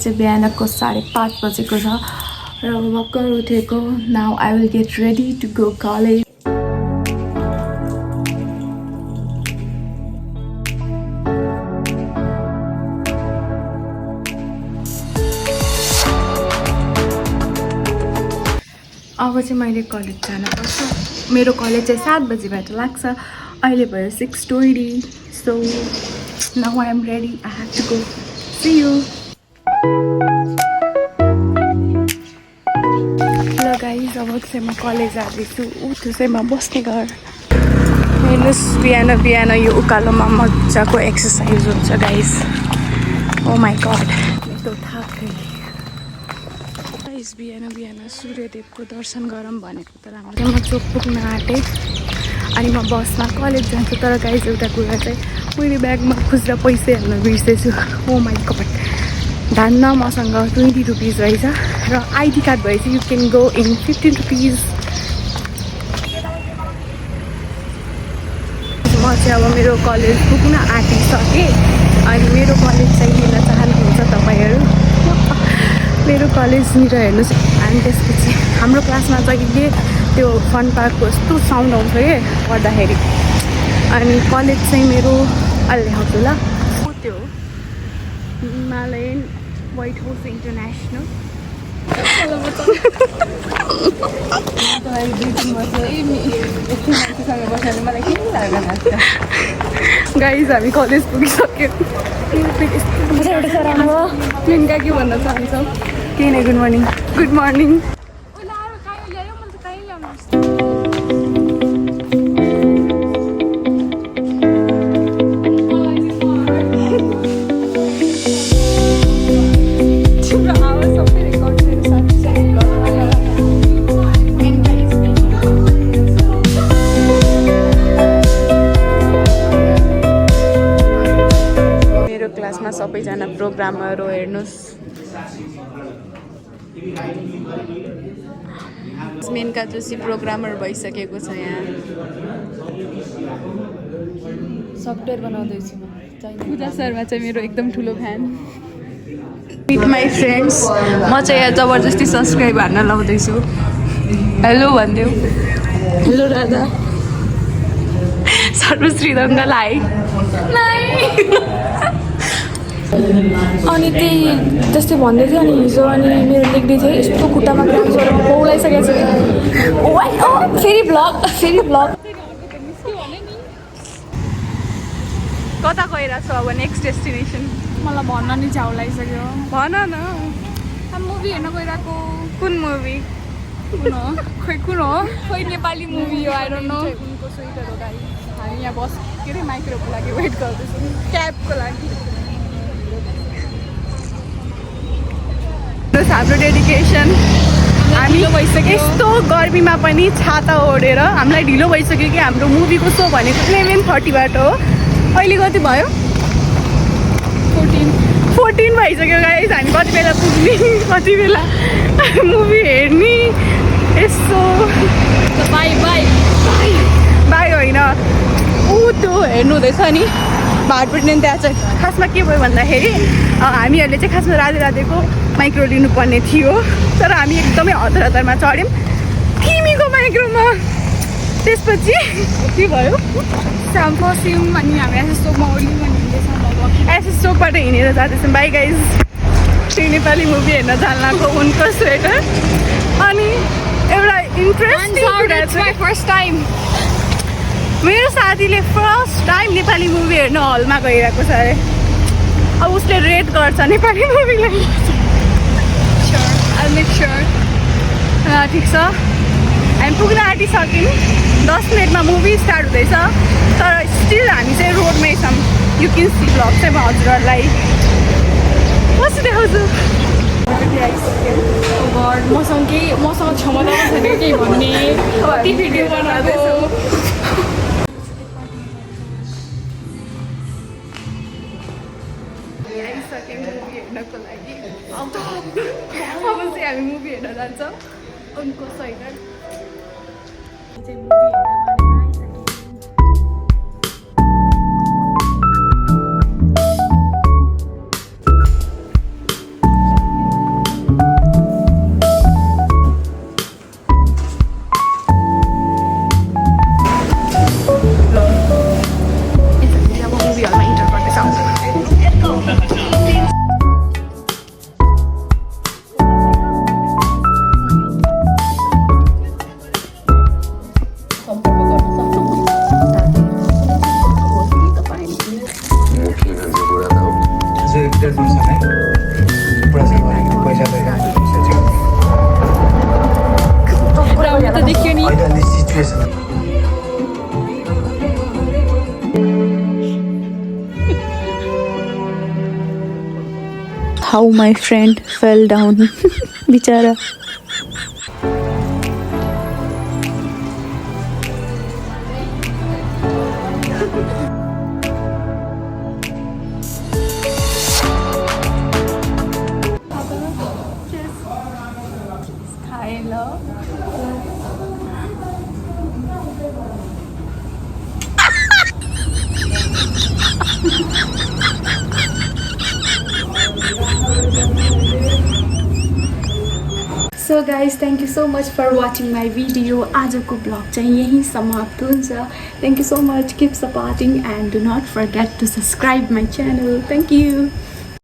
चाहिँ बिहानको 5:30 बजेको छ र भर्खर उठेको। Now I will get ready to go college. अब चाहिँ मैले कलेज जानुपर्छ। मेरो कलेज चाहिँ 7 बजीबाट लाग्छ। अहिले भयो 6:20। So now I am ready. I have to go. See you. ल गाइज, अब चाहिँ म कलेज जाँदैछु। त्यो चाहिँ म बस्ने घर। हेर्नुहोस्, बिहान बिहान यो उकालोमा मजाको एक्सर्साइज हुन्छ गाइज। ओ माई गड, यस्तो थाकै। गाइज बिहान बिहान सूर्यदेवको दर्शन गरौँ भनेको तर हाम्रो म चोक पुग्न आँटेँ। अनि म बसमा कलेज जान्छु। तर गाइज एउटा कुरा चाहिँ मैले ब्यागमा खुजुरा पैसै हाल्न बिर्सेछु। ओ माई गड, धान्न मसँग 20 रुपिज रहेछ र आइडी कार्ड भएपछि you can go in 15 rupees. म चाहिँ अब मेरो कलेज पुग्न आँटिसकेँ। अनि मेरो कलेज चाहिँ हेर्न चाहनुहुन्छ तपाईँहरू? मेरो कलेजनिर हेर्नुहोस्। अनि त्यसपछि हाम्रो क्लासमा जहिले त्यो फन पार्कको यस्तो साउन्ड आउँछ कि पढ्दाखेरि। अनि कलेज चाहिँ मेरो अहिले ल्याउँछु ल। त्यो Himalayan white house international. Guys हामी कलेज पुगिसक्यो। प्रियङ्का के भन्न चाहन्छौ? केही नै। Good morning. Good morning. क्लासमा सबैजना प्रोग्रामरहरू हेर्नुहोस्। मेनका जोशी प्रोग्रामर भइसकेको छ यहाँ। सफ्टवेयर बनाउँदैछु म। पूजा शर्मा चाहिँ मेरो एकदम ठुलो फ्यान। विथ माई फ्रेन्ड्स, म चाहिँ यहाँ जबरजस्ती सब्सक्राइब हान्न लाउँदैछु। हेलो भनिदेऊ। हेलो राधा। सर्वश्री दङ्गल हाई। अनि त्यही त्यस्तै भन्दै थियो। अनि हिजो अनि मेरो लेख्दै थियो यस्तो खुट्टामा क्राम्स गरेर पौलाइसकेको छ। फेरि ब्लग कता गइरहेको छ अब नेक्स्ट डेस्टिनेसन? मलाई भन्न नि झ्याउ लागिसक्यो। भन न। मुभी हेर्न गइरहेको। कुन मुभी? कुन हो? खोइ नेपाली मुभी हो। I don't know. उनको स्वेटर हो गाई। हामी यहाँ बस के अरे माइक्रोको लागि वेट गर्दैछौँ, क्याबको लागि। हाम्रो डेडिकेसन। हामी यस्तो गर्मीमा पनि छाता ओढेर हामीलाई ढिलो भइसक्यो कि हाम्रो मुभीको सो भनेको 11:30बाट हो। अहिले कति भयो? 14 भइसक्यो गाइस। हामी कति बेला पुग्ने, कति बेला मुभी हेर्ने? यस्तो बाई होइन, त्यो हेर्नु हुँदैछ नि भाटपट्टि। त्यहाँ चाहिँ खासमा के भयो भन्दाखेरि हामीहरूले चाहिँ खासमा राधे राधेको माइक्रो लिनुपर्ने थियो। तर हामी एकदमै हतारमा चढ्यौँ तिमीको माइक्रोमा। त्यसपछि के भयो? फस्यौँ। अनि हामी एसएस चोकमा ओर्ल्यौँ। अनि हिँड्दैछौँ। एसएस चोकबाट हिँडेर जाँदैछौँ। By guys. त्यो नेपाली मुभी हेर्न जान्लाको उनको स्वेटर। अनि एउटा इन्ट्रेस्टिङ कुरा चाहिँ फर्स्ट टाइम मेरो साथीले फर्स्ट टाइम नेपाली मुभी हेर्न हलमा गइरहेको छ अरे। अब उसले रेट गर्छ नेपाली मुभीलाई। ठिक छ, हामी पुग्न आँटिसक्यौँ। 10 मिनटमा मुभी स्टार्ट हुँदैछ। तर स्टिल हामी चाहिँ रोडमै छौँ। यु क्यान सी ब्लग चाहिँ म हजुरहरूलाई कस्तो देखाउँछु। मसँग क्षमता छैन केही भन्ने। कति भिडियो बनाएको। मुभी हेर्नको लागि अब चाहिँ हामी मुभी हेर्न जान्छौँ उनको सहित। How my friend fell down बिचरा. So guys, thank you so much for watching my video. आजको ब्लग चाहिँ यही समाप्त हुन्छ. Thank you so much. Keep supporting and do not forget to subscribe my channel. Thank you.